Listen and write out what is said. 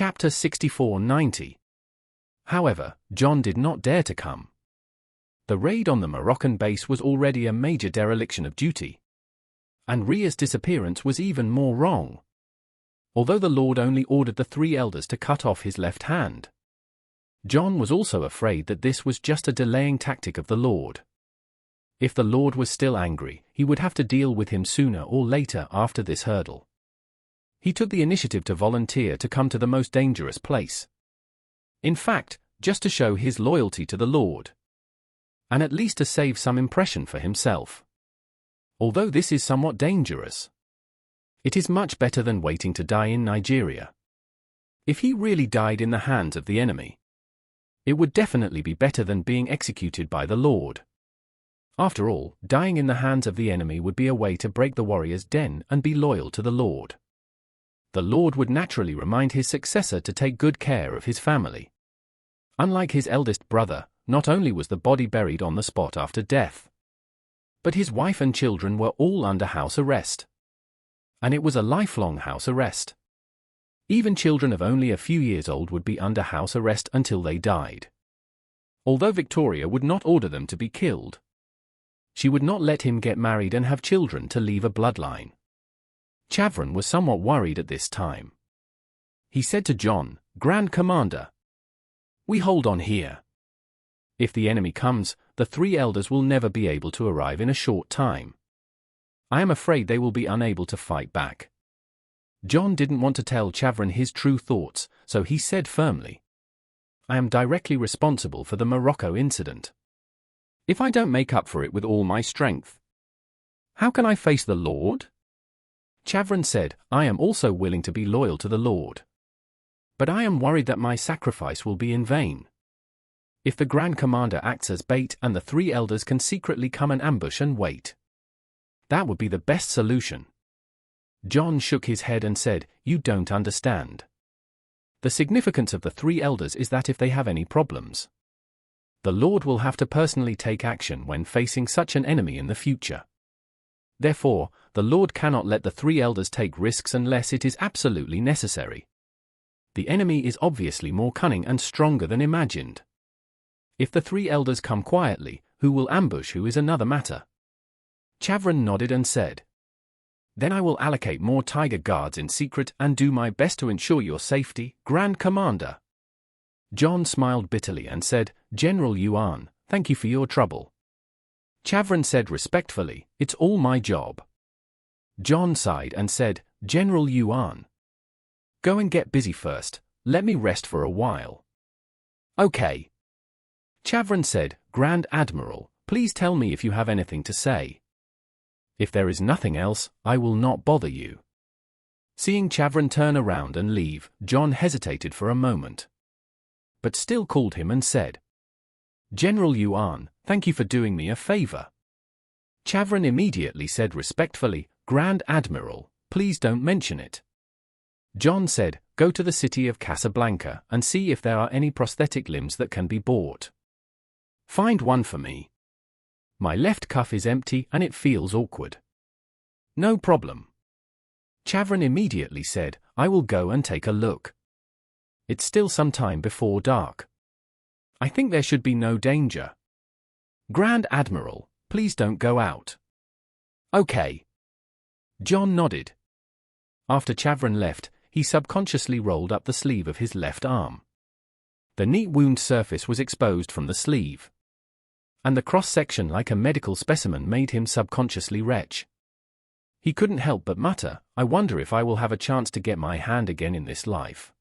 Chapter 64-90. However, John did not dare to come. The raid on the Moroccan base was already a major dereliction of duty. And Ria's disappearance was even more wrong. Although the Lord only ordered the three elders to cut off his left hand, John was also afraid that this was just a delaying tactic of the Lord. If the Lord was still angry, he would have to deal with him sooner or later after this hurdle. He took the initiative to volunteer to come to the most dangerous place. In fact, just to show his loyalty to the Lord. And at least to save some impression for himself. Although this is somewhat dangerous, it is much better than waiting to die in Nigeria. If he really died in the hands of the enemy, it would definitely be better than being executed by the Lord. After all, dying in the hands of the enemy would be a way to break the warrior's den and be loyal to the Lord. The Lord would naturally remind his successor to take good care of his family. Unlike his eldest brother, not only was the body buried on the spot after death, but his wife and children were all under house arrest. And it was a lifelong house arrest. Even children of only a few years old would be under house arrest until they died. Although Victoria would not order them to be killed, she would not let him get married and have children to leave a bloodline. Chavarin was somewhat worried at this time. He said to John, "Grand Commander, we hold on here. If the enemy comes, the three elders will never be able to arrive in a short time. I am afraid they will be unable to fight back." John didn't want to tell Chavarin his true thoughts, so he said firmly, "I am directly responsible for the Morocco incident. If I don't make up for it with all my strength, how can I face the Lord?" Chavarin said, "I am also willing to be loyal to the Lord. But I am worried that my sacrifice will be in vain. If the Grand Commander acts as bait and the three elders can secretly come and ambush and wait, that would be the best solution." John shook his head and said, "You don't understand. The significance of the three elders is that if they have any problems, the Lord will have to personally take action when facing such an enemy in the future. Therefore, the Lord cannot let the three elders take risks unless it is absolutely necessary. The enemy is obviously more cunning and stronger than imagined. If the three elders come quietly, who will ambush who is another matter." Chavarin nodded and said, "Then I will allocate more Tiger Guards in secret and do my best to ensure your safety, Grand Commander." John smiled bitterly and said, "General Yuan, thank you for your trouble." Chavarin said respectfully, "It's all my job." John sighed and said, "General Yuan, go and get busy first, let me rest for a while." "Okay." Chavarin said, "Grand Admiral, please tell me if you have anything to say. If there is nothing else, I will not bother you." Seeing Chavarin turn around and leave, John hesitated for a moment, but still called him and said, "General Yuan, thank you for doing me a favor." Chavarin immediately said respectfully, "Grand Admiral, please don't mention it." John said, "Go to the city of Casablanca and see if there are any prosthetic limbs that can be bought. Find one for me. My left cuff is empty and it feels awkward." "No problem." Chavarin immediately said, "I will go and take a look. It's still some time before dark. I think there should be no danger. Grand Admiral, please don't go out." "Okay." John nodded. After Chavarin left, he subconsciously rolled up the sleeve of his left arm. The neat wound surface was exposed from the sleeve, and the cross-section like a medical specimen made him subconsciously retch. He couldn't help but mutter, "I wonder if I will have a chance to get my hand again in this life."